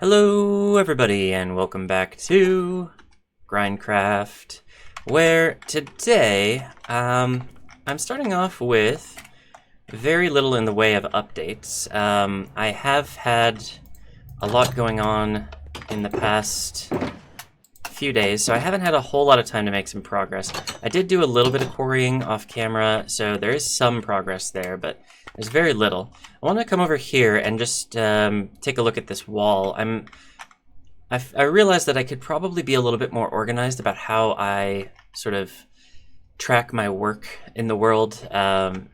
Hello everybody and welcome back to GrindCraft, where today I'm starting off with very little in the way of updates. I have had a lot going on in the past few days, so I haven't had a whole lot of time to make some progress. I did do a little bit of quarrying off camera, so there is some progress there, but there's very little. I want to come over here and just take a look at this wall. I realized that I could probably be a little bit more organized about how I sort of track my work in the world.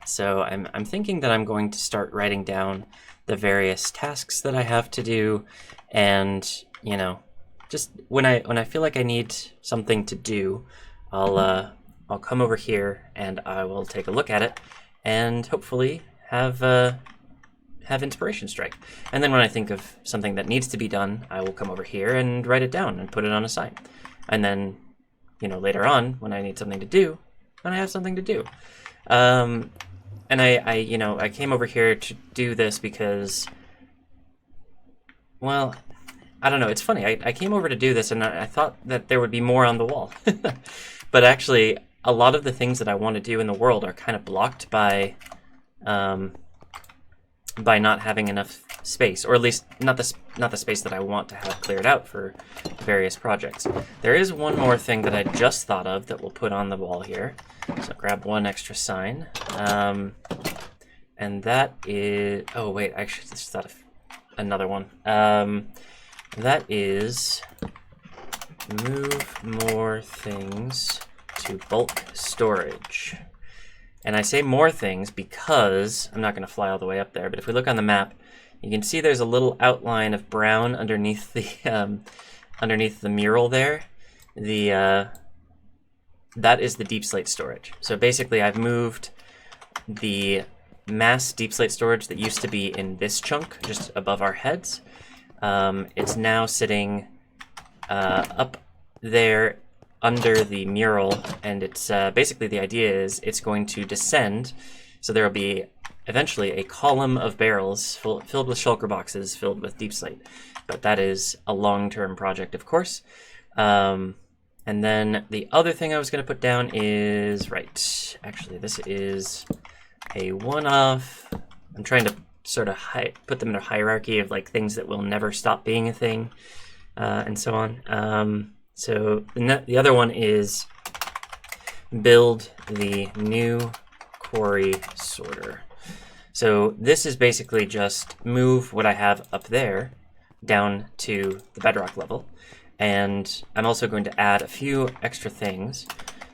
So I'm thinking that I'm going to start writing down the various tasks that I have to do, and just when I feel like I need something to do, I'll come over here and I will take a look at it, and hopefully have inspiration strike. And then when I think of something that needs to be done, I will come over here and write it down and put it on a sign. And then, later on when I need something to do, then I have something to do. And I came over here to do this because, well, I don't know. It's funny. I came over to do this and I thought that there would be more on the wall. But actually, a lot of the things that I want to do in the world are kind of blocked by not having enough space, or at least not the space that I want to have cleared out for various projects. There is one more thing that I just thought of that we'll put on the wall here. So grab one extra sign. And that is... Oh, wait, I actually just thought of another one. That is move more things to bulk storage. And I say more things because I'm not going to fly all the way up there, but if we look on the map, you can see there's a little outline of brown underneath the mural there. That is the deep slate storage. So basically I've moved the mass deep slate storage that used to be in this chunk just above our heads. It's now sitting up there under the mural, and it's basically, the idea is it's going to descend, so there will be eventually a column of barrels filled with shulker boxes filled with deep slate. But that is a long-term project, of course. And then the other thing I was going to put down is, right, actually this is a one-off. I'm trying to sort of put them in a hierarchy of like things that will never stop being a thing, and so on. So the other one is build the new quarry sorter. So this is basically just move what I have up there down to the bedrock level. And I'm also going to add a few extra things.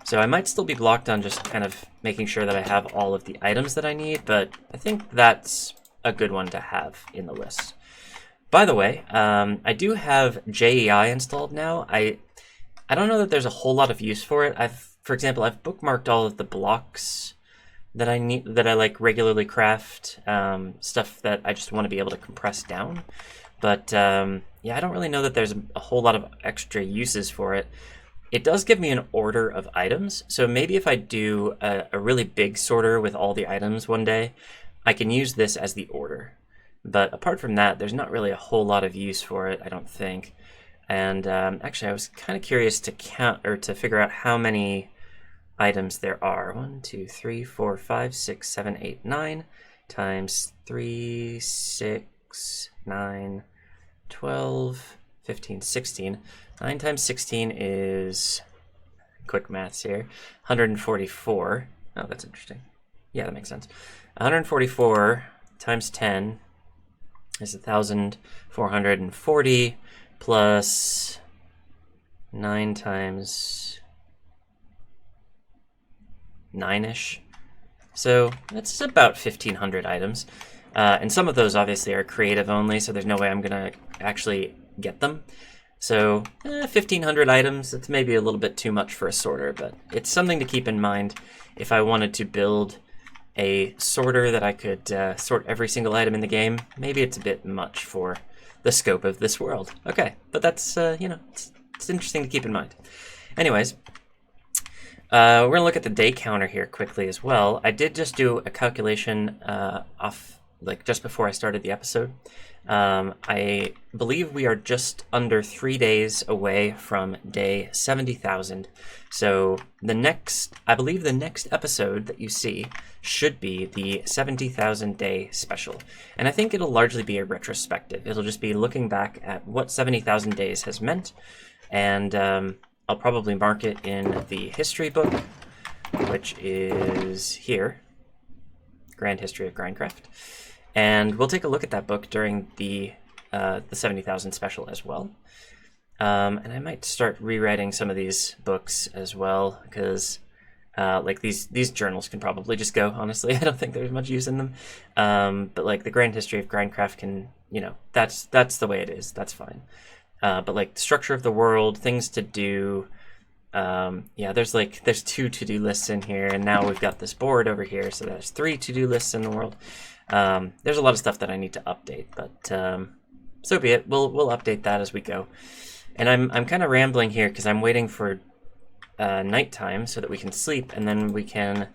So I might still be blocked on just kind of making sure that I have all of the items that I need, but I think that's a good one to have in the list. By the way, I do have JEI installed now. I don't know that there's a whole lot of use for it. For example, I've bookmarked all of the blocks that I need, that I like regularly craft, stuff that I just want to be able to compress down. But yeah, I don't really know that there's a whole lot of extra uses for it. It does give me an order of items, so maybe if I do a really big sorter with all the items one day, I can use this as the order. But apart from that, there's not really a whole lot of use for it, I don't think. And actually, I was kind of curious to count, or to figure out how many items there are. 1, 2, 3, 4, 5, 6, 7, 8, 9 times 3, 6, 9, 12, 15, 16. 9 times 16 is, quick maths here, 144. Oh, that's interesting. Yeah, that makes sense. 144 times 10 is 1,440. Plus 9 times 9-ish. So that's about 1,500 items. And some of those obviously are creative only, so there's no way I'm going to actually get them. So 1,500 items, that's maybe a little bit too much for a sorter, but it's something to keep in mind if I wanted to build a sorter that I could sort every single item in the game. Maybe it's a bit much for the scope of this world. Okay, but that's, it's interesting to keep in mind. Anyways, we're going to look at the day counter here quickly as well. I did just do a calculation off like just before I started the episode. I believe we are just under 3 days away from day 70,000. So I believe the next episode that you see should be the 70,000 day special. And I think it'll largely be a retrospective. It'll just be looking back at what 70,000 days has meant. And I'll probably mark it in the history book, which is here, Grand History of GrindCraft. And we'll take a look at that book during the 70,000 special as well. And I might start rewriting some of these books as well, because like these journals can probably just go, honestly. I don't think there's much use in them. But like the Grand History of GrindCraft can, that's the way it is. That's fine. But like the structure of the world, things to do. Yeah, there's 2 to-do lists in here, and now we've got this board over here, so there's 3 to-do lists in the world. There's a lot of stuff that I need to update, but so be it. We'll update that as we go. And I'm kind of rambling here because I'm waiting for nighttime so that we can sleep, and then we can.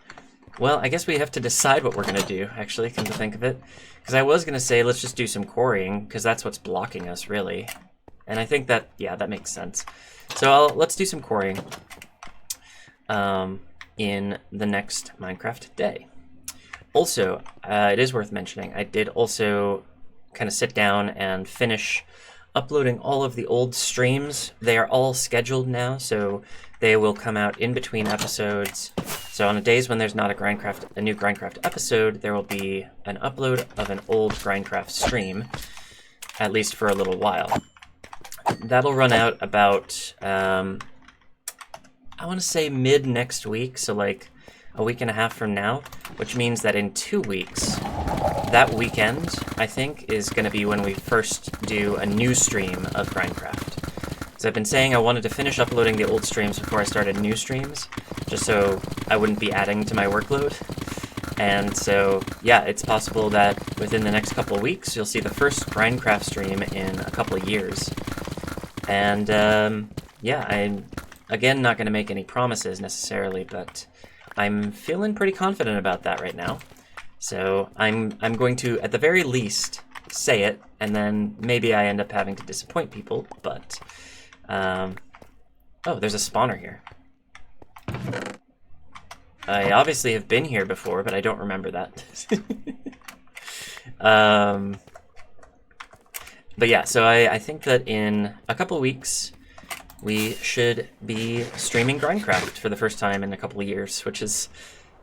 Well, I guess we have to decide what we're gonna do. Actually, come to think of it, because I was gonna say let's just do some quarrying because that's what's blocking us really, and I think that that makes sense. So let's do some quarrying in the next Minecraft day. Also, it is worth mentioning, I did also kind of sit down and finish uploading all of the old streams. They are all scheduled now, so they will come out in between episodes. So on the days when there's not a new GrindCraft episode, there will be an upload of an old GrindCraft stream, at least for a little while. That'll run out about, I want to say mid next week, so like a week and a half from now, which means that in 2 weeks, that weekend, I think, is going to be when we first do a new stream of GrindCraft. So I've been saying I wanted to finish uploading the old streams before I started new streams, just so I wouldn't be adding to my workload. And so, yeah, it's possible that within the next couple of weeks, you'll see the first GrindCraft stream in a couple of years. And, yeah, I'm, again, not going to make any promises necessarily, but I'm feeling pretty confident about that right now. So I'm going to, at the very least, say it, and then maybe I end up having to disappoint people, but... oh, there's a spawner here. I obviously have been here before, but I don't remember that. But yeah, so I think that in a couple weeks, we should be streaming GrindCraft for the first time in a couple of years, which is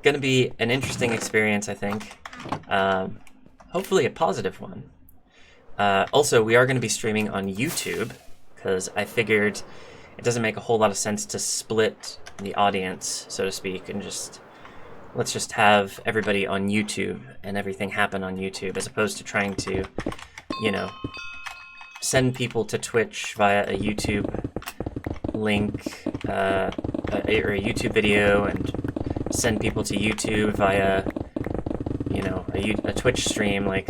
going to be an interesting experience, I think. Hopefully a positive one. Also, we are going to be streaming on YouTube, because I figured it doesn't make a whole lot of sense to split the audience, so to speak, and let's just have everybody on YouTube and everything happen on YouTube, as opposed to trying to, send people to Twitch via a YouTube link, or a YouTube video, and send people to YouTube via, a Twitch stream. Like,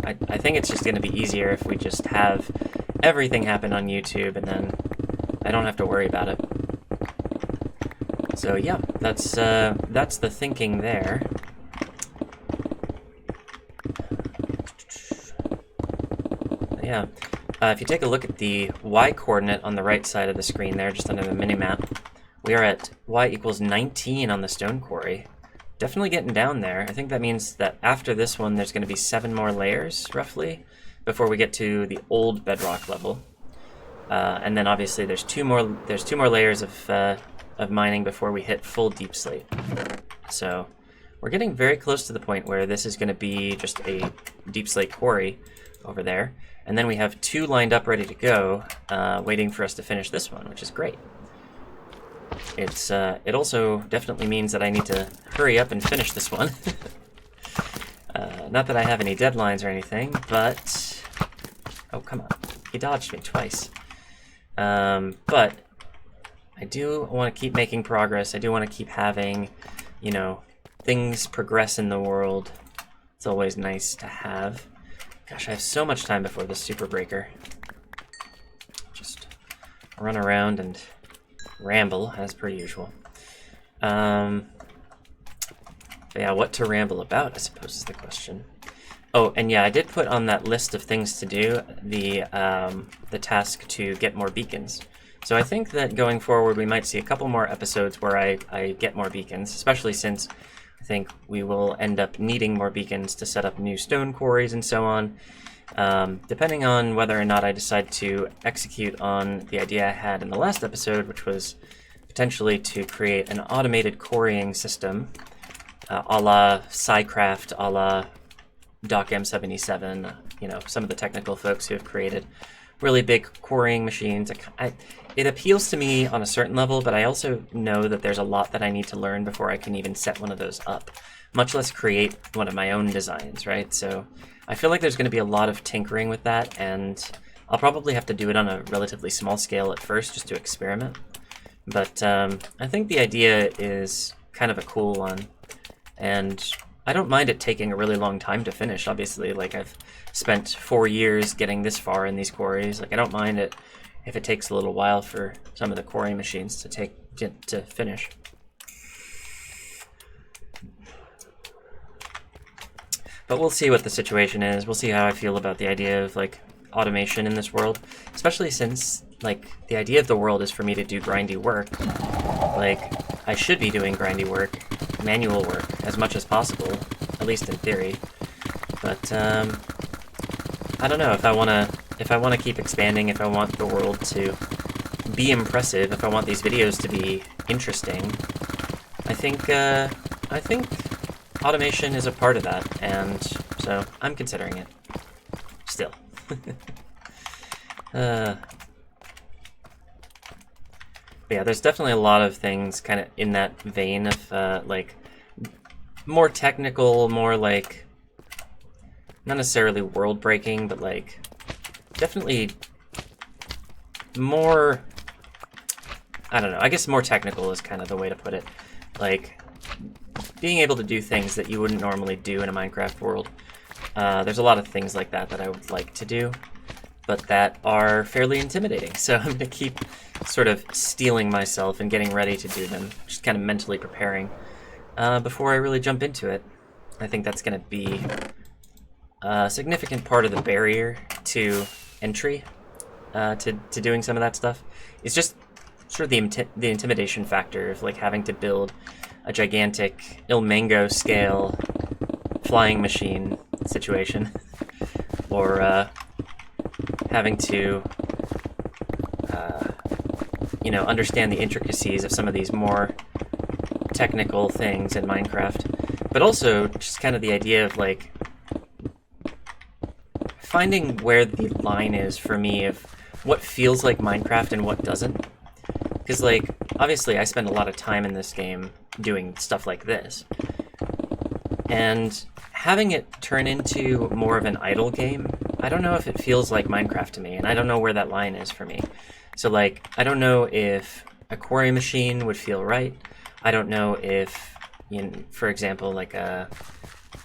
I think it's just going to be easier if we just have everything happen on YouTube, and then I don't have to worry about it. So yeah, that's the thinking there. Yeah, if you take a look at the Y coordinate on the right side of the screen there, just under the minimap, we are at Y equals 19 on the stone quarry. Definitely getting down there. I think that means that after this one, there's going to be 7 more layers, roughly, before we get to the old bedrock level. And then obviously there's two more layers of mining before we hit full deep slate. So we're getting very close to the point where this is going to be just a deep slate quarry over there. And then we have 2 lined up ready to go, waiting for us to finish this one, which is great. It also definitely means that I need to hurry up and finish this one. Not that I have any deadlines or anything, but... Oh, come on. He dodged me twice. But I do want to keep making progress. I do want to keep having, things progress in the world. It's always nice to have. Gosh, I have so much time before this super breaker. Just run around and ramble, as per usual. But yeah, what to ramble about, I suppose, is the question. Oh, and yeah, I did put on that list of things to do the task to get more beacons. So I think that going forward we might see a couple more episodes where I get more beacons, especially since I think we will end up needing more beacons to set up new stone quarries and so on. Depending on whether or not I decide to execute on the idea I had in the last episode, which was potentially to create an automated quarrying system, a la SciCraft, a la Doc M77, you know, some of the technical folks who have created really big quarrying machines. It appeals to me on a certain level, but I also know that there's a lot that I need to learn before I can even set one of those up, much less create one of my own designs, right? So I feel like there's going to be a lot of tinkering with that, and I'll probably have to do it on a relatively small scale at first just to experiment. But I think the idea is kind of a cool one, and I don't mind it taking a really long time to finish, obviously. Like, I've spent 4 years getting this far in these quarries. Like, I don't mind it if it takes a little while for some of the quarry machines to finish. But we'll see what the situation is. We'll see how I feel about the idea of, like, automation in this world, especially since, like, the idea of the world is for me to do grindy work. Like, I should be doing grindy work, manual work, as much as possible, at least in theory. But I don't know if I want to keep expanding, if I want the world to be impressive, if I want these videos to be interesting. I think automation is a part of that, and so I'm considering it still. But yeah, there's definitely a lot of things kind of in that vein of like more technical, more like not necessarily world breaking, but like definitely more, I don't know, I guess more technical is kind of the way to put it. Like being able to do things that you wouldn't normally do in a Minecraft world. There's a lot of things like that that I would like to do, but that are fairly intimidating. So I'm going to keep sort of steeling myself and getting ready to do them, just kind of mentally preparing before I really jump into it. I think that's going to be a significant part of the barrier to entry to doing some of that stuff. It's just sort of the intimidation factor of like having to build a gigantic Ilmango scale flying machine situation, or having to you know, understand the intricacies of some of these more technical things in Minecraft, but also just kind of the idea of like finding where the line is for me of what feels like Minecraft and what doesn't. Because like obviously I spend a lot of time in this game doing stuff like this, and having it turn into more of an idle game, I don't know if it feels like Minecraft to me, and I don't know where that line is for me. So like, I don't know if a quarry machine would feel right. I don't know if, you know, for example, like a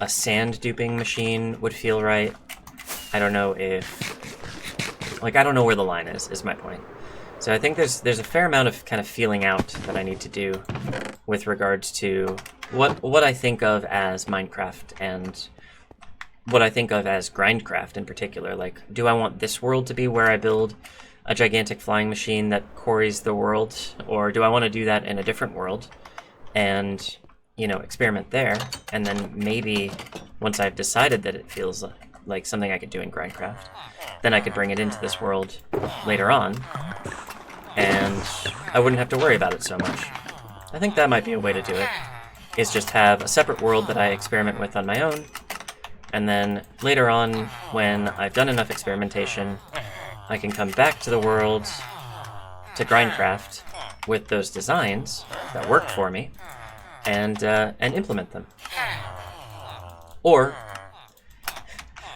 sand duping machine would feel right. I don't know if, like, I don't know where the line is my point. So I think there's a fair amount of kind of feeling out that I need to do with regards to what I think of as Minecraft and what I think of as GrindCraft in particular. Like, do I want this world to be where I build a gigantic flying machine that quarries the world, or do I want to do that in a different world and, you know, experiment there, and then maybe once I've decided that it feels like something I could do in GrindCraft, then I could bring it into this world later on, and I wouldn't have to worry about it so much. I think that might be a way to do it, is just have a separate world that I experiment with on my own, and then later on, when I've done enough experimentation, I can come back to the world, to GrindCraft, with those designs that worked for me, and implement them. Or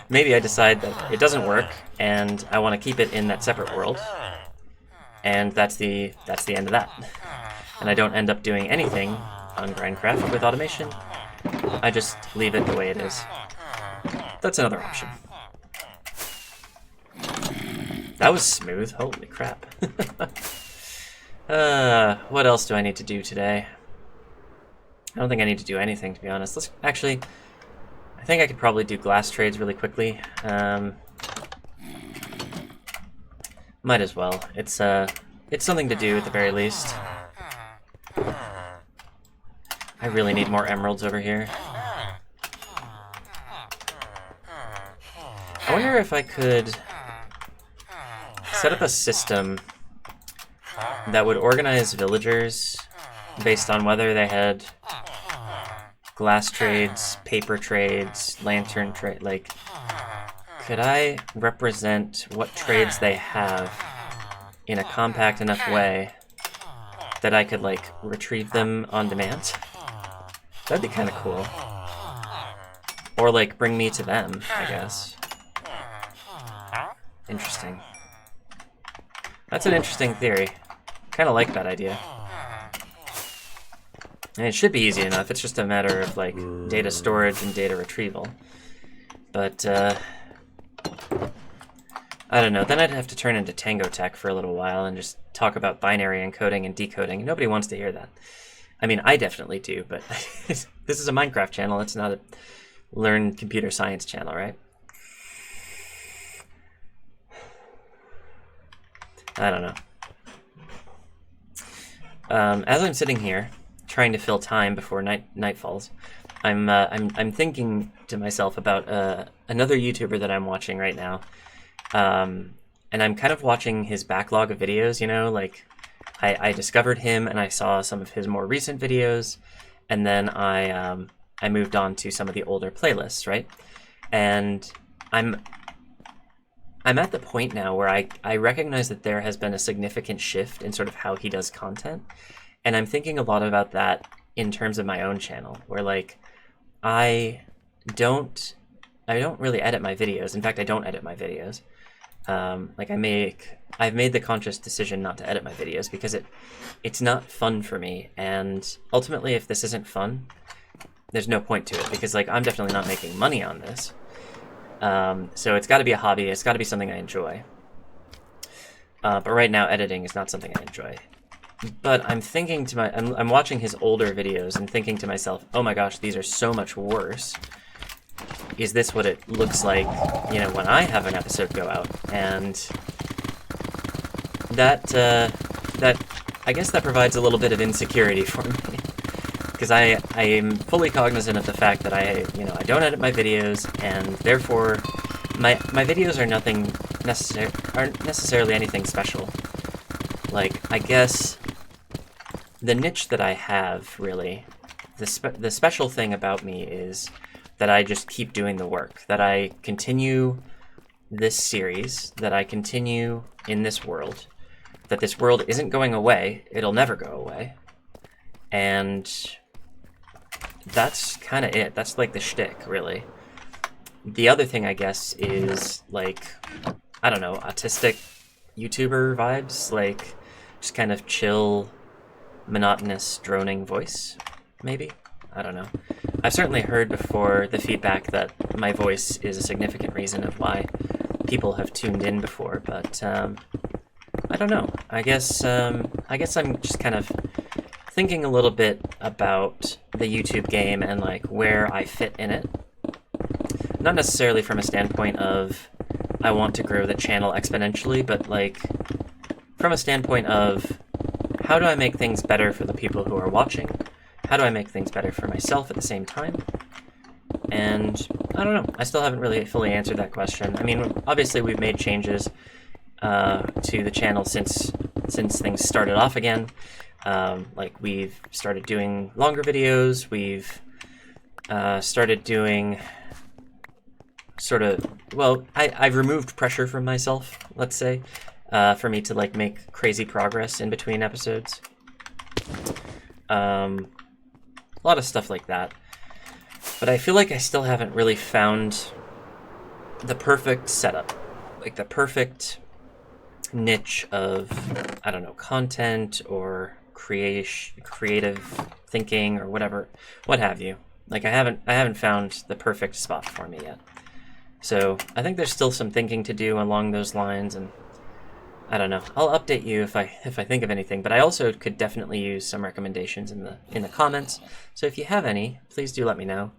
maybe I decide that it doesn't work, and I want to keep it in that separate world, and that's the end of that. And I don't end up doing anything on GrindCraft with automation. I just leave it the way it is. That's another option. That was smooth. Holy crap. What else do I need to do today? I don't think I need to do anything, to be honest. I think I could probably do glass trades really quickly. Might as well. It's something to do at the very least. I really need more emeralds over here. I wonder if I could set up a system that would organize villagers based on whether they had glass trades, paper trades, lantern trade. Like, could I represent what trades they have in a compact enough way that I could, like, retrieve them on demand? That'd be kind of cool. Or, like, bring me to them, I guess. Interesting. That's an interesting theory. Kind of like that idea. And it should be easy enough. It's just a matter of, like, data storage and data retrieval. But, I don't know. Then I'd have to turn into Tango Tech for a little while and just talk about binary encoding and decoding. Nobody wants to hear that. I mean, I definitely do, but this is a Minecraft channel. It's not a learn computer science channel, right? I don't know. As I'm sitting here, trying to fill time before night falls, I'm thinking to myself about another YouTuber that I'm watching right now, and I'm kind of watching his backlog of videos. You know, like I discovered him and I saw some of his more recent videos, and then I moved on to some of the older playlists, right? And I'm at the point now where I recognize that there has been a significant shift in sort of how he does content. And I'm thinking a lot about that in terms of my own channel, where like I don't really edit my videos. In fact, I don't edit my videos. Like I've made the conscious decision not to edit my videos because it's not fun for me. And ultimately, if this isn't fun, there's no point to it because like I'm definitely not making money on this. So it's got to be a hobby. It's got to be something I enjoy. But right now, editing is not something I enjoy. But I'm thinking I'm watching his older videos and thinking to myself, oh my gosh, these are so much worse. Is this what it looks like, you know, when I have an episode go out? And that I guess that provides a little bit of insecurity for me. Because I am fully cognizant of the fact that I don't edit my videos, and therefore my videos aren't necessarily anything special. Like, I guess the niche that I have, really, the special thing about me is that I just keep doing the work, that I continue this series, that I continue in this world, that this world isn't going away, it'll never go away, and that's kind of it. That's like the shtick, really. The other thing, I guess, is like, I don't know, autistic YouTuber vibes, like just kind of chill, monotonous, droning voice, maybe? I don't know. I've certainly heard before the feedback that my voice is a significant reason of why people have tuned in before, but I don't know. I guess I'm just kind of thinking a little bit about the YouTube game and like where I fit in it. Not necessarily from a standpoint of I want to grow the channel exponentially, but like from a standpoint of how do I make things better for the people who are watching? How do I make things better for myself at the same time? And I don't know. I still haven't really fully answered that question. I mean, obviously we've made changes to the channel since things started off again. Like we've started doing longer videos, we've started doing sort of, well, I've removed pressure from myself, let's say, for me to like make crazy progress in between episodes. A lot of stuff like that. But I feel like I still haven't really found the perfect setup, like the perfect niche of, I don't know, content or creative thinking or whatever, what have you. Like I haven't found the perfect spot for me yet. So I think there's still some thinking to do along those lines, and I don't know. I'll update you if I think of anything, but I also could definitely use some recommendations in the comments. So if you have any, please do let me know.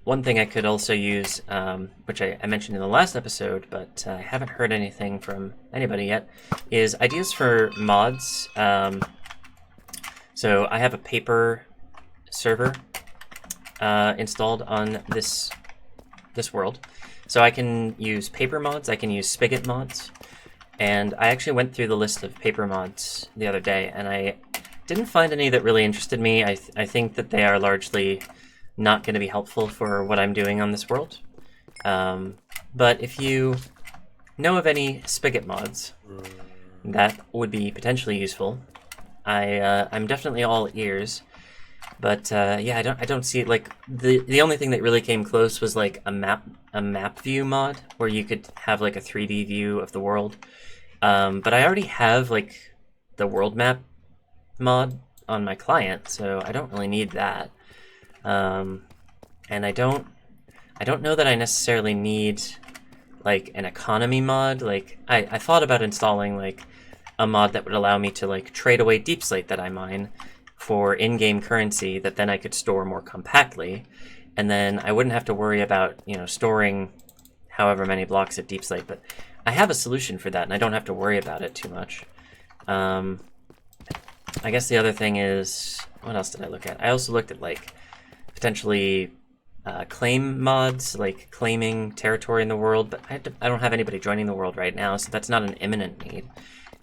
One thing I could also use, which I mentioned in the last episode, but I haven't heard anything from anybody yet, is ideas for mods. So I have a paper server installed on this world. So I can use paper mods, I can use spigot mods, and I actually went through the list of paper mods the other day, and I didn't find any that really interested me. I think that they are largely not going to be helpful for what I'm doing on this world. But if you know of any spigot mods that would be potentially useful, I'm definitely all ears. But yeah, I don't see it. Like the only thing that really came close was like a map view mod where you could have like a 3D view of the world. But I already have like the world map mod on my client, so I don't really need that. And I don't know that I necessarily need like an economy mod. Like I thought about installing like a mod that would allow me to like trade away deep slate that I mine for in-game currency that then I could store more compactly, and then I wouldn't have to worry about, you know, storing however many blocks of deep slate. But I have a solution for that, and I don't have to worry about it too much. I guess the other thing is, what else did I look at? I also looked at like potentially claim mods, like claiming territory in the world, but I don't have anybody joining the world right now, so that's not an imminent need.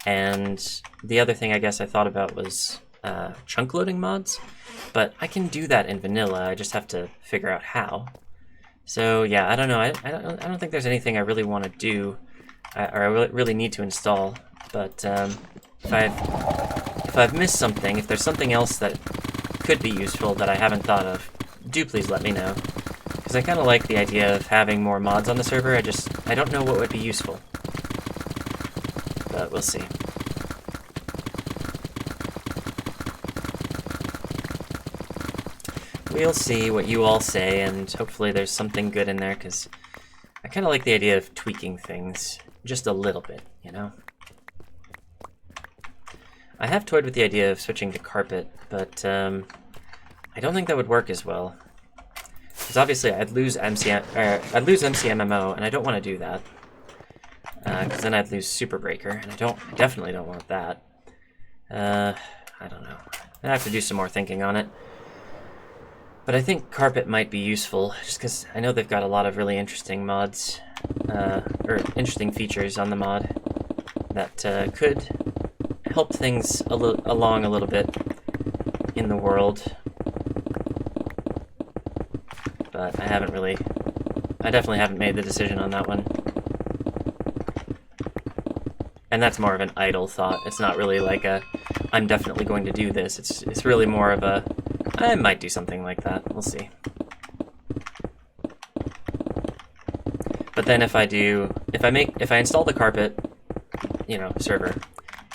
And the other thing I guess I thought about was chunk loading mods, but I can do that in vanilla. I just have to figure out how. So yeah, I don't know. I don't think there's anything I really want to do, or I really need to install. But if I've missed something, if there's something else that could be useful that I haven't thought of, do please let me know, because I kind of like the idea of having more mods on the server. I don't know what would be useful, but we'll see. We'll see what you all say, and hopefully there's something good in there, because I kind of like the idea of tweaking things just a little bit, you know? I have toyed with the idea of switching to carpet, but I don't think that would work as well. Because obviously I'd lose MCMMO, and I don't want to do that. Because then I'd lose Super Breaker, and I definitely don't want that. I don't know. I have to do some more thinking on it. But I think carpet might be useful, just because I know they've got a lot of really interesting mods, or interesting features on the mod that could help things along a little bit in the world. But I definitely haven't made the decision on that one. And that's more of an idle thought. It's not really like I'm definitely going to do this. It's really more of a, I might do something like that. We'll see. But then if I install the carpet, you know, server,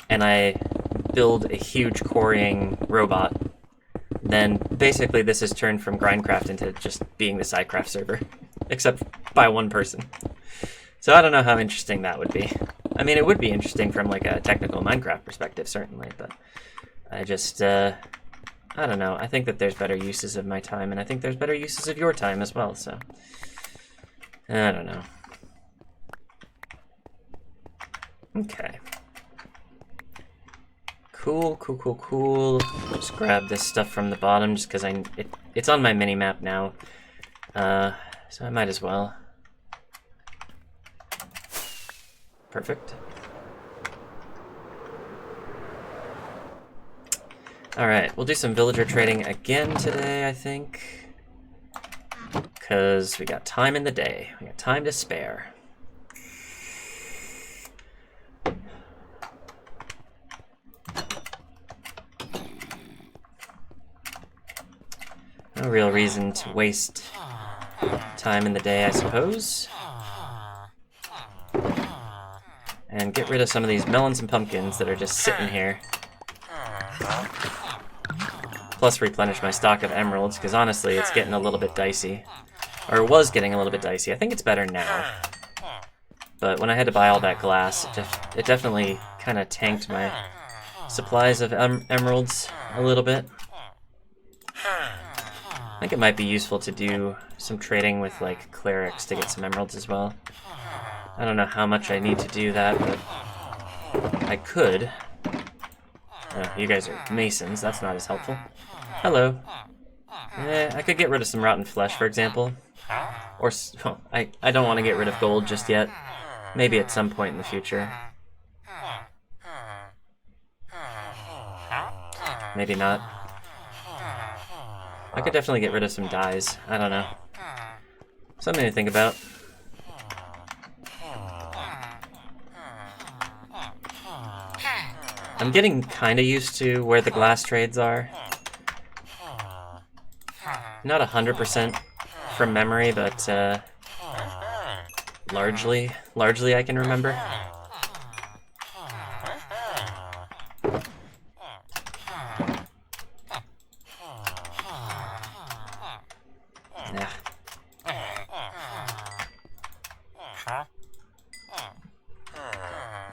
and I build a huge quarrying robot, then basically this has turned from GrindCraft into just being the SciCraft server, except by one person. So I don't know how interesting that would be. I mean, it would be interesting from like a technical Minecraft perspective, certainly, but I just, I don't know. I think that there's better uses of my time, and I think there's better uses of your time as well, so I don't know. Okay. Cool. Just grab this stuff from the bottom just because it's on my mini-map now, so I might as well. Perfect. Alright, we'll do some villager trading again today, I think. Because we got time in the day. We got time to spare. No real reason to waste time in the day, I suppose. And get rid of some of these melons and pumpkins that are just sitting here. Plus replenish my stock of emeralds, because honestly it's getting a little bit dicey. Or was getting a little bit dicey. I think it's better now. But when I had to buy all that glass, it definitely kind of tanked my supplies of emeralds a little bit. think it might be useful to do some trading with, like, clerics to get some emeralds as well. I don't know how much I need to do that, but I could. Oh, you guys are masons, that's not as helpful. Hello. I could get rid of some rotten flesh, for example. Or, oh, I don't want to get rid of gold just yet. Maybe at some point in the future. Maybe not. I could definitely get rid of some dyes. I don't know. Something to think about. I'm getting kind of used to where the glass trades are. Not 100% from memory, but largely I can remember. Yeah.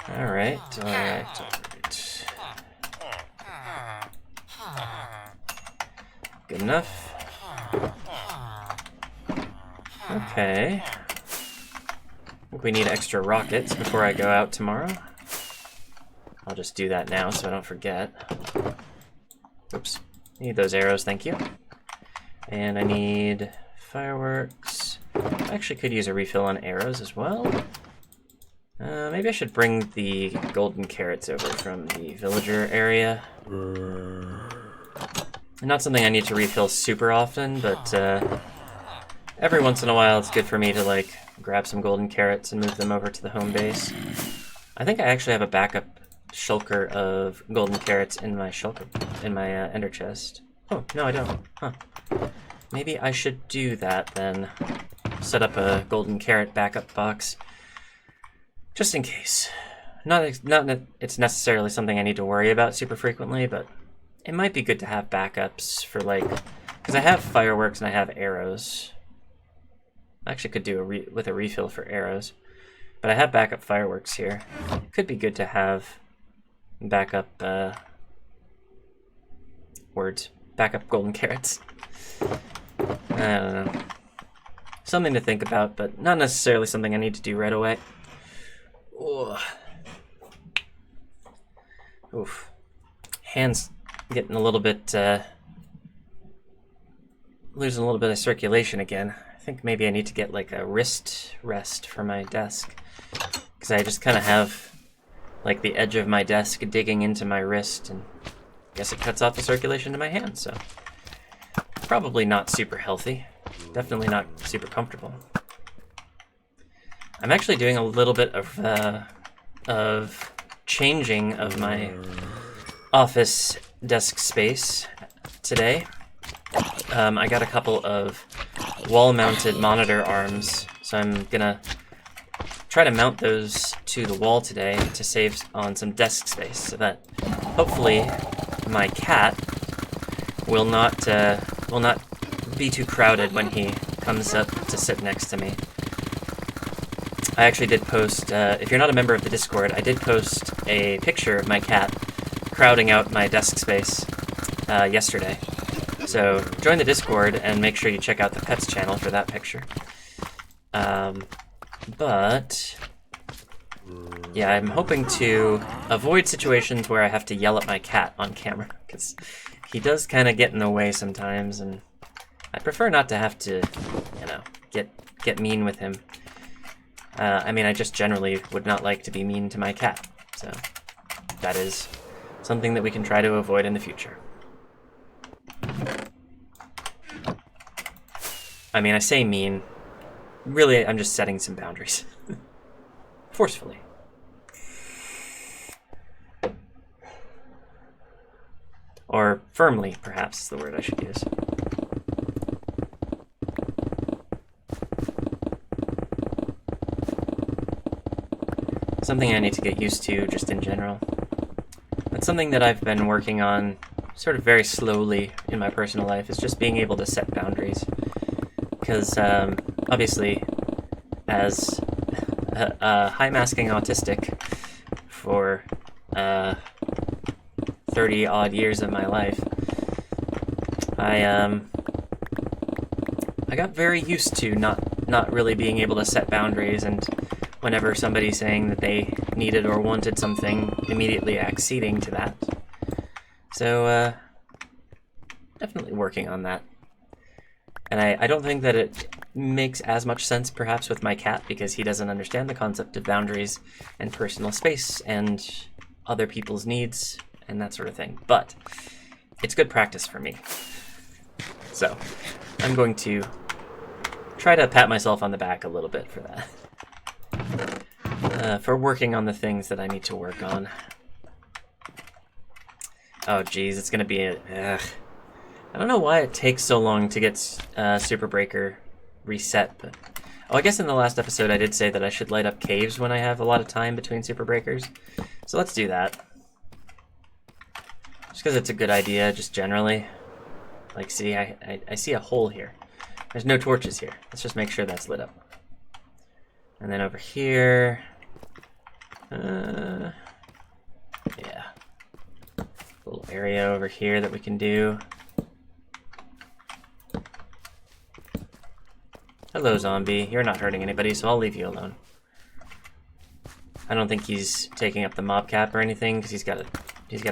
All right. Good enough. Okay. I think we need extra rockets before I go out tomorrow. I'll just do that now so I don't forget. Oops. Need those arrows, thank you. And I need fireworks. I actually could use a refill on arrows as well. Maybe I should bring the golden carrots over from the villager area. Not something I need to refill super often, but every once in a while it's good for me to, like, grab some golden carrots and move them over to the home base. I think I actually have a backup shulker of golden carrots in my ender chest. Oh, no I don't. Huh. Maybe I should do that then. Set up a golden carrot backup box. Just in case. Not that it's necessarily something I need to worry about super frequently, but it might be good to have backups for, like, because I have fireworks and I have arrows. I actually could do with a refill for arrows, but I have backup fireworks here. It could be good to have backup backup golden carrots. I don't know. Something to think about, but not necessarily something I need to do right away. Ugh. Oof. Hands getting a little bit, losing a little bit of circulation again. I think maybe I need to get, like, a wrist rest for my desk. Because I just kind of have, like, the edge of my desk digging into my wrist, and I guess it cuts off the circulation to my hands, so. Probably not super healthy. Definitely not super comfortable. I'm actually doing a little bit of changing of my office desk space today. I got a couple of wall-mounted monitor arms, so I'm gonna try to mount those to the wall today to save on some desk space, so that hopefully my cat will not be too crowded when he comes up to sit next to me. I actually did post, if you're not a member of the Discord, I did post a picture of my cat crowding out my desk space yesterday. So join the Discord and make sure you check out the Pets channel for that picture. But yeah, I'm hoping to avoid situations where I have to yell at my cat on camera, because he does kind of get in the way sometimes, and I prefer not to have to, you know, get mean with him. I mean, I just generally would not like to be mean to my cat, so that is something that we can try to avoid in the future. I mean, I say mean. Really, I'm just setting some boundaries. Forcefully. Or firmly, perhaps, is the word I should use. Something I need to get used to, just in general. That's something that I've been working on sort of very slowly in my personal life, is just being able to set boundaries. Because, obviously, as a high-masking autistic for 30-odd years of my life, I I got very used to not really being able to set boundaries, and whenever somebody's saying that they needed or wanted something, immediately acceding to that. So, definitely working on that. And I don't think that it makes as much sense, perhaps, with my cat, because he doesn't understand the concept of boundaries and personal space and other people's needs and that sort of thing. But it's good practice for me. So I'm going to try to pat myself on the back a little bit for that. For working on the things that I need to work on. Oh, geez, it's going to be a... I don't know why it takes so long to get Super Breaker reset, but... Oh, I guess in the last episode I did say that I should light up caves when I have a lot of time between Super Breakers. So let's do that. Just because it's a good idea, just generally. Like, see, I see a hole here. There's no torches here. Let's just make sure that's lit up. And then over here... yeah. Little area over here that we can do. Hello, zombie. You're not hurting anybody, so I'll leave you alone. I don't think he's taking up the mob cap or anything, because he's got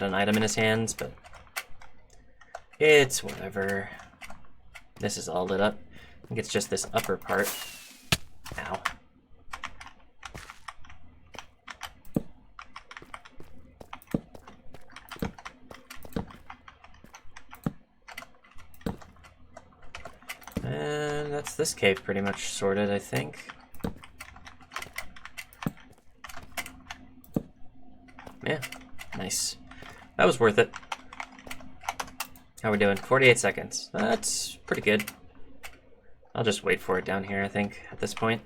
an item in his hands, but it's whatever. This is all lit up. I think it's just this upper part. Ow. And that's this cave pretty much sorted, I think. Yeah, nice. That was worth it. How we doing? 48 seconds. That's pretty good. I'll just wait for it down here, I think, at this point.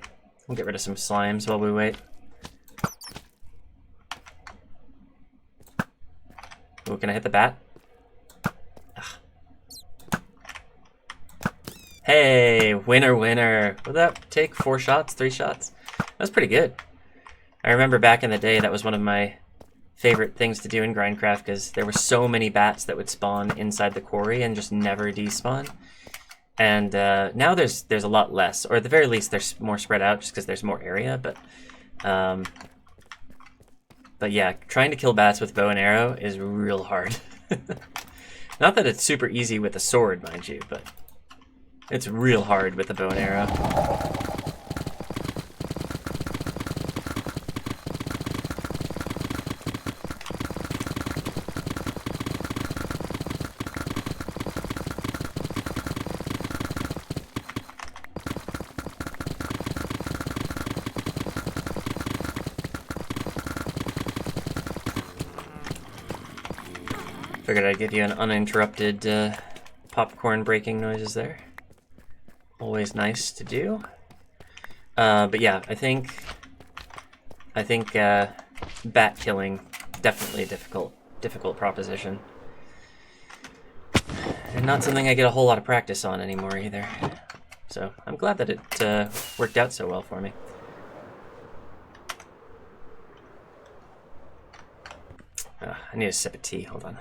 We'll get rid of some slimes while we wait. Ooh, can I hit the bat? Hey, winner, winner. Would that take 4 shots, 3 shots? That's pretty good. I remember back in the day, that was one of my favorite things to do in GrindCraft, because there were so many bats that would spawn inside the quarry and just never despawn. And now there's a lot less, or at the very least, they're more spread out just because there's more area. But yeah, trying to kill bats with bow and arrow is real hard. Not that it's super easy with a sword, mind you, but it's real hard with the bow and arrow. Figured I'd give you an uninterrupted popcorn breaking noises there. Always nice to do. But yeah, I think bat killing, definitely a difficult proposition. And not something I get a whole lot of practice on anymore either. So I'm glad that it worked out so well for me. I need a sip of tea, hold on.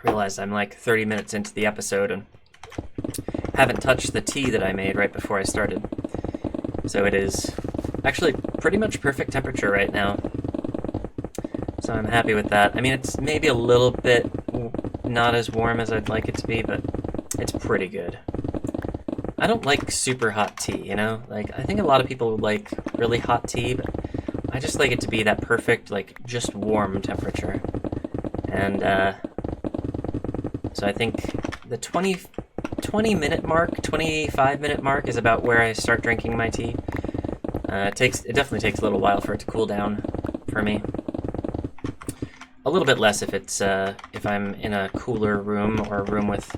Realized I'm like 30 minutes into the episode and haven't touched the tea that I made right before I started. So it is actually pretty much perfect temperature right now. So I'm happy with that. I mean, it's maybe a little bit not as warm as I'd like it to be, but it's pretty good. I don't like super hot tea, you know? Like, I think a lot of people like really hot tea, but I just like it to be that perfect, like, just warm temperature. And, so I think the 20-minute mark, 25-minute mark is about where I start drinking my tea. It definitely takes a little while for it to cool down for me. A little bit less if it's if I'm in a cooler room or a room with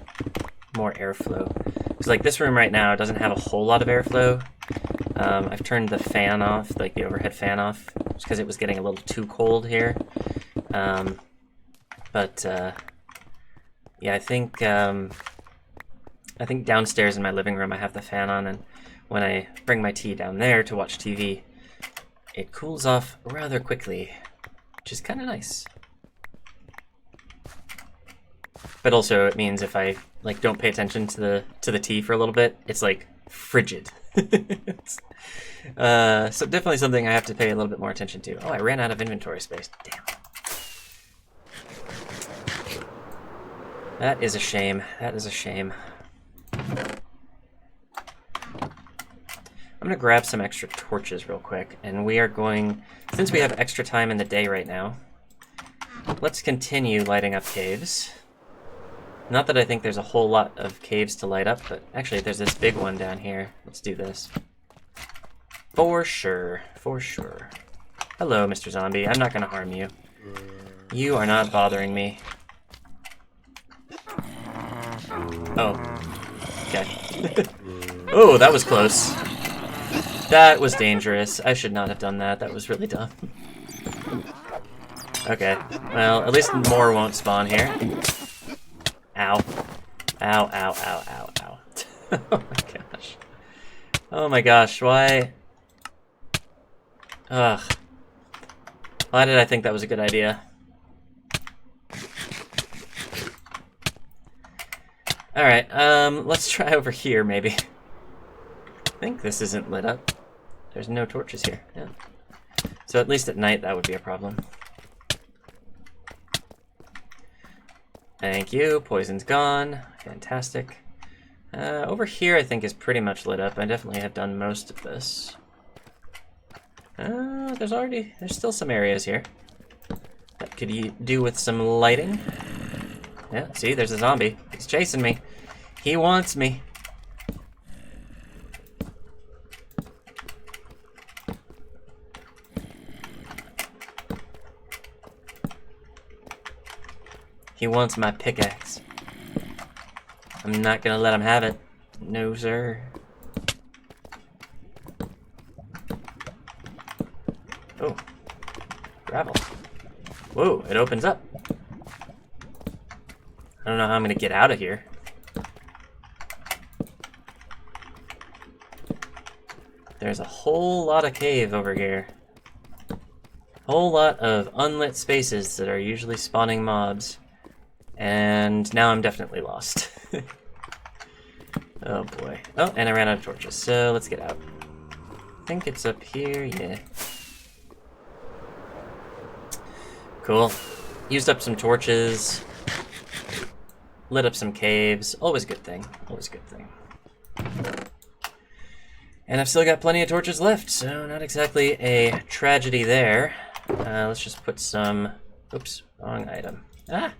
more airflow. Because like this room right now doesn't have a whole lot of airflow. I've turned the fan off, like the overhead fan off, just because it was getting a little too cold here. Yeah, I think downstairs in my living room I have the fan on, and when I bring my tea down there to watch TV, it cools off rather quickly, which is kind of nice. But also it means if I like don't pay attention to the tea for a little bit, it's like frigid. So definitely something I have to pay a little bit more attention to. Oh, I ran out of inventory space. Damn. That is a shame. That is a shame. I'm gonna grab some extra torches real quick, and we are going, since we have extra time in the day right now, let's continue lighting up caves. Not that I think there's a whole lot of caves to light up, but actually there's this big one down here. Let's do this. For sure, for sure. Hello, Mr. Zombie. I'm not gonna harm you. You are not bothering me. Oh. Okay. Oh, that was close. That was dangerous. I should not have done that. That was really dumb. Okay. Well, at least more won't spawn here. Ow. Ow, ow, ow, ow, ow. Oh my gosh. Oh my gosh, why? Ugh. Why did I think that was a good idea? Alright, let's try over here, maybe. I think this isn't lit up. There's no torches here. Yeah. So at least at night that would be a problem. Thank you. Poison's gone. Fantastic. Over here I think is pretty much lit up. I definitely have done most of this. There's still some areas here that could do with some lighting. Yeah, see, there's a zombie. He's chasing me. He wants me. He wants my pickaxe. I'm not gonna let him have it. No, sir. Oh. Gravel. Whoa, it opens up. I don't know how I'm gonna get out of here. There's a whole lot of cave over here. Whole lot of unlit spaces that are usually spawning mobs. And now I'm definitely lost. Oh boy. Oh, and I ran out of torches, so let's get out. I think it's up here, yeah. Cool. Used up some torches. Lit up some caves. Always a good thing. Always a good thing. And I've still got plenty of torches left, so not exactly a tragedy there. Let's just put some... Oops, wrong item. Ah!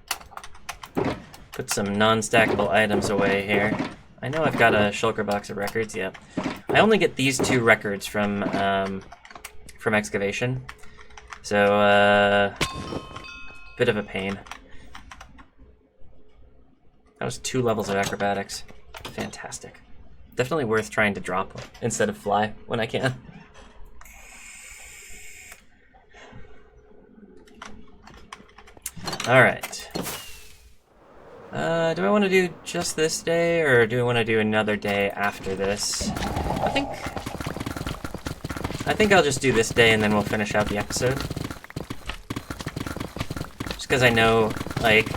Put some non-stackable items away here. I know I've got a shulker box of records, yep. I only get these 2 records from excavation. So, bit of a pain. That was 2 levels of acrobatics. Fantastic. Definitely worth trying to drop instead of fly when I can. Alright. Do I want to do just this day, or do I want to do another day after this? I think I'll just do this day and then we'll finish out the episode. Just because I know, like,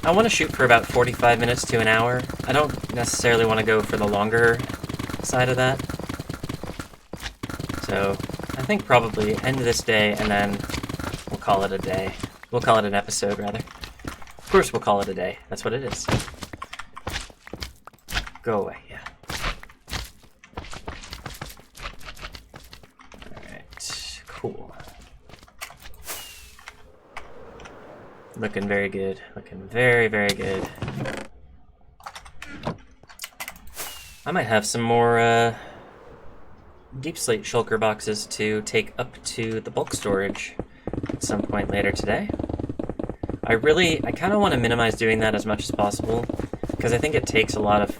I want to shoot for about 45 minutes to an hour. I don't necessarily want to go for the longer side of that. So, I think probably end this day and then we'll call it a day. We'll call it an episode, rather. Of course we'll call it a day. That's what it is. Go away, yeah. Alright, cool. Looking very good. Looking very, very good. I might have some more deep slate shulker boxes to take up to the bulk storage at some point later today. I kind of want to minimize doing that as much as possible, because I think it takes a lot of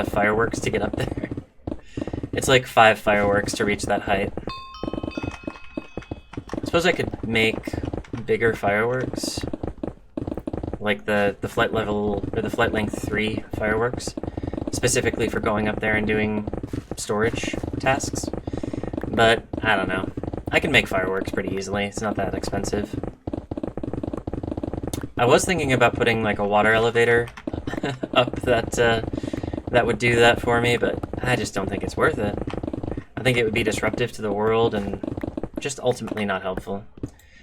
fireworks to get up there. It's like 5 fireworks to reach that height. I suppose I could make bigger fireworks, like the flight level or the flight length 3 fireworks, specifically for going up there and doing storage tasks. But I don't know. I can make fireworks pretty easily. It's not that expensive. I was thinking about putting like a water elevator up that would do that for me, but I just don't think it's worth it. I think it would be disruptive to the world and just ultimately not helpful.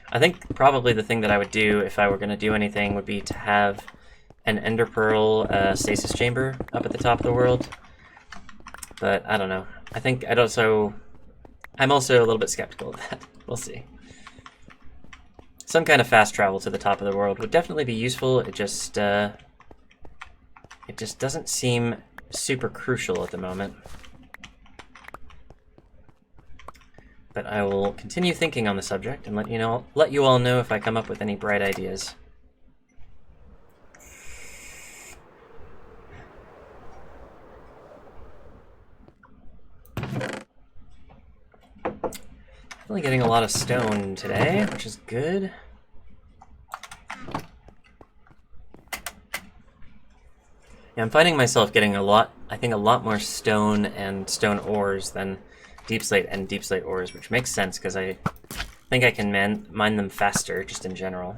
I think probably the thing that I would do if I were going to do anything would be to have an ender pearl stasis chamber up at the top of the world. But I don't know. I think I'm also a little bit skeptical of that. We'll see. Some kind of fast travel to the top of the world would definitely be useful. It just doesn't seem super crucial at the moment. But I will continue thinking on the subject and let you all know if I come up with any bright ideas. Definitely getting a lot of stone today, which is good. Yeah, I'm finding myself getting a lot more stone and stone ores than deep slate and deep slate ores, which makes sense because I think I can mine them faster just in general.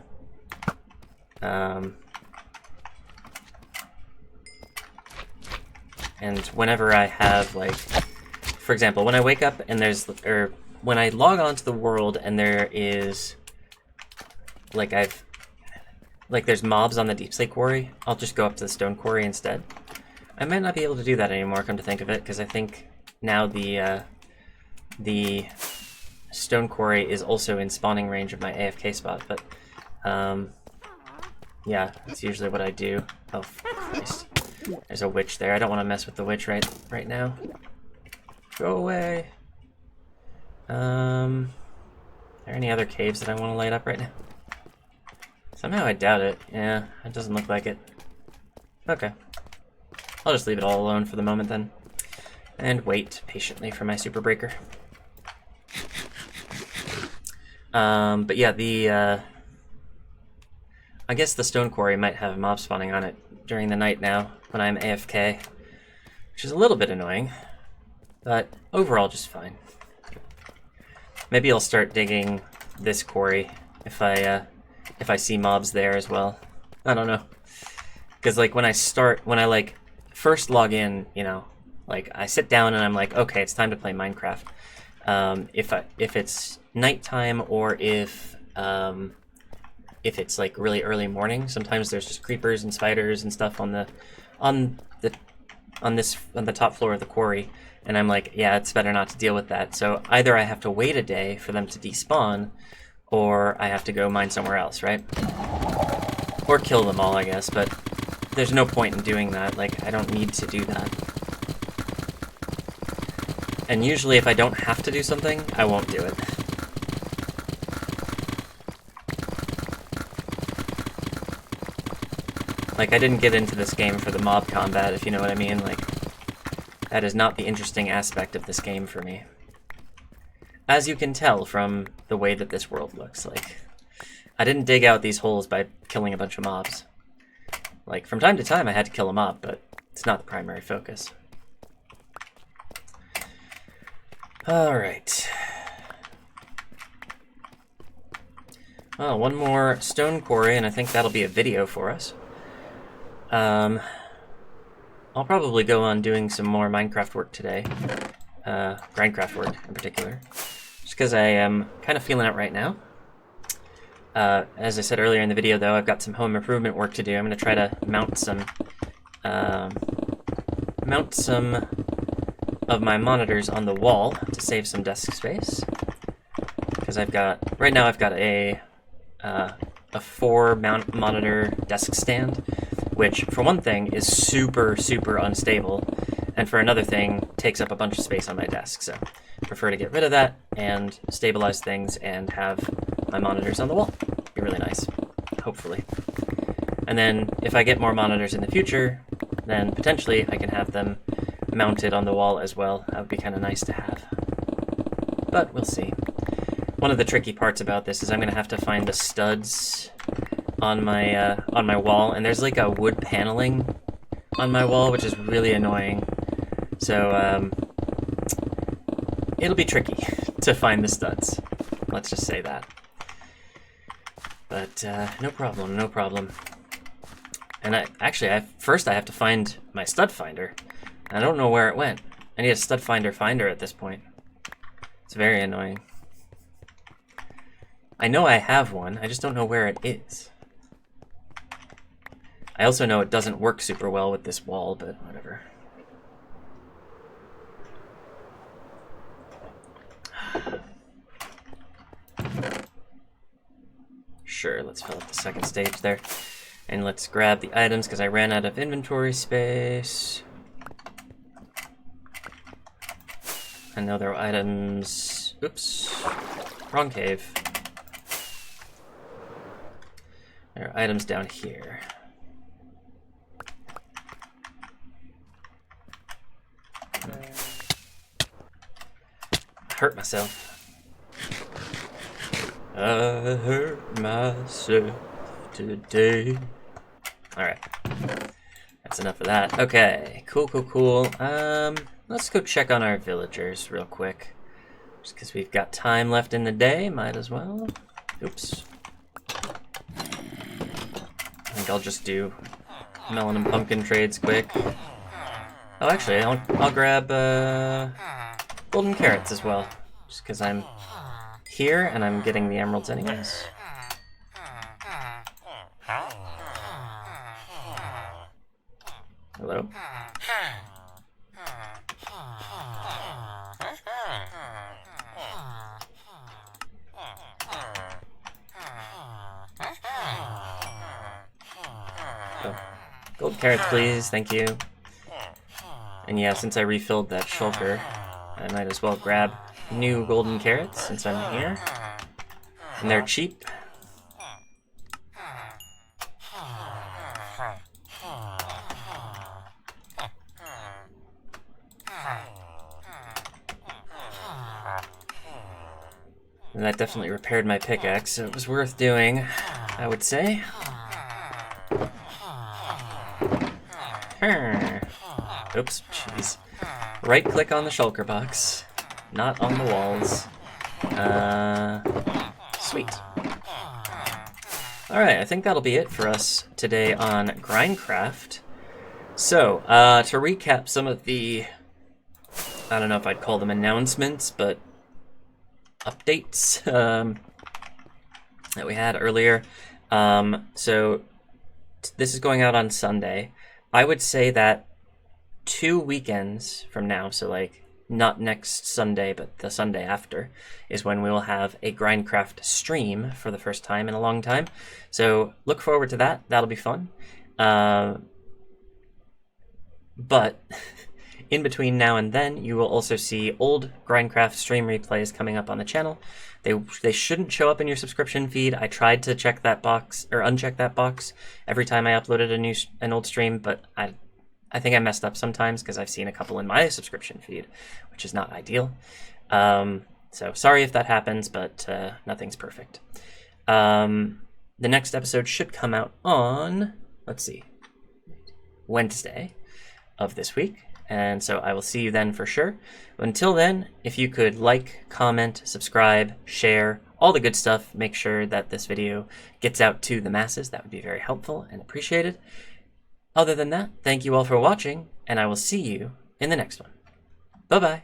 And whenever I have, like, for example, when I wake up and when I log on to the world and there is, there's mobs on the deep slate quarry, I'll just go up to the stone quarry instead. I might not be able to do that anymore, come to think of it, because I think now the stone quarry is also in spawning range of my AFK spot, but yeah, that's usually what I do. Oh, Christ. There's a witch there. I don't want to mess with the witch right now. Go away. Are there any other caves that I want to light up right now? Somehow I doubt it. Yeah, it doesn't look like it. Okay. I'll just leave it all alone for the moment then. And wait patiently for my super breaker. But yeah, I guess the stone quarry might have mob spawning on it during the night now when I'm AFK, which is a little bit annoying, but overall just fine. Maybe I'll start digging this quarry if I see mobs there as well. I don't know, because like when I first log in, like I sit down and I'm like, okay, it's time to play Minecraft. If it's nighttime or if it's like really early morning, sometimes there's just creepers and spiders and stuff on the top floor of the quarry, and I'm like, yeah, it's better not to deal with that. So either I have to wait a day for them to despawn, or I have to go mine somewhere else, right? Or kill them all, I guess, but there's no point in doing that. Like, I don't need to do that. And usually if I don't have to do something, I won't do it. Like, I didn't get into this game for the mob combat, if you know what I mean. Like, that is not the interesting aspect of this game for me. As you can tell from the way that this world looks. Like, I didn't dig out these holes by killing a bunch of mobs. Like, from time to time I had to kill a mob, but it's not the primary focus. Alright. Well, one more stone quarry, and I think that'll be a video for us. I'll probably go on doing some more Minecraft work today. GrindCraft work, in particular. Just because I am kind of feeling it right now. As I said earlier in the video, though, I've got some home improvement work to do. I'm going to try to mount some of my monitors on the wall to save some desk space. Because right now I've got a 4-monitor desk stand, which, for one thing, is super, super unstable, and for another thing, takes up a bunch of space on my desk, so I prefer to get rid of that and stabilize things and have my monitors on the wall. Be really nice, hopefully. And then, if I get more monitors in the future, then potentially I can have them mounted on the wall as well. That would be kind of nice to have. But we'll see. One of the tricky parts about this is I'm going to have to find the studs on my wall, and there's like a wood paneling on my wall, which is really annoying. So it'll be tricky to find the studs. Let's just say that. But no problem, no problem. And first I have to find my stud finder. I don't know where it went. I need a stud finder at this point. It's very annoying. I know I have one, I just don't know where it is. I also know it doesn't work super well with this wall, but whatever. Sure, let's fill up the second stage there. And let's grab the items because I ran out of inventory space. And now there are items. Oops. Wrong cave. There are items down here. I hurt myself. I hurt myself today. Alright. That's enough of that. Okay. Cool, cool, cool. Let's go check on our villagers real quick. Just because we've got time left in the day, might as well. Oops. I think I'll just do melon and pumpkin trades quick. Oh, actually, I'll grab golden carrots as well. Just because I'm here and I'm getting the emeralds anyways. Hello? Oh. Gold carrots, please. Thank you. And yeah, since I refilled that shulker, I might as well grab new golden carrots since I'm here. And they're cheap. And that definitely repaired my pickaxe, so it was worth doing, I would say. Oops, jeez. Right click on the shulker box, not on the walls. Sweet. Alright, I think that'll be it for us today on GrindCraft. So, to recap some of the, I don't know if I'd call them announcements, but updates that we had earlier. So this is going out on Sunday. I would say that 2 weekends from now, so like not next Sunday, but the Sunday after, is when we will have a GrindCraft stream for the first time in a long time. So look forward to that. That'll be fun. But in between now and then, you will also see old GrindCraft stream replays coming up on the channel. They shouldn't show up in your subscription feed. I tried to check that box, or uncheck that box, every time I uploaded an old stream, but I think I messed up sometimes because I've seen a couple in my subscription feed, which is not ideal. So sorry if that happens, but nothing's perfect. The next episode should come out on, let's see, Wednesday of this week. And so I will see you then for sure. Until then, if you could like, comment, subscribe, share, all the good stuff, make sure that this video gets out to the masses. That would be very helpful and appreciated. Other than that, thank you all for watching, and I will see you in the next one. Bye-bye.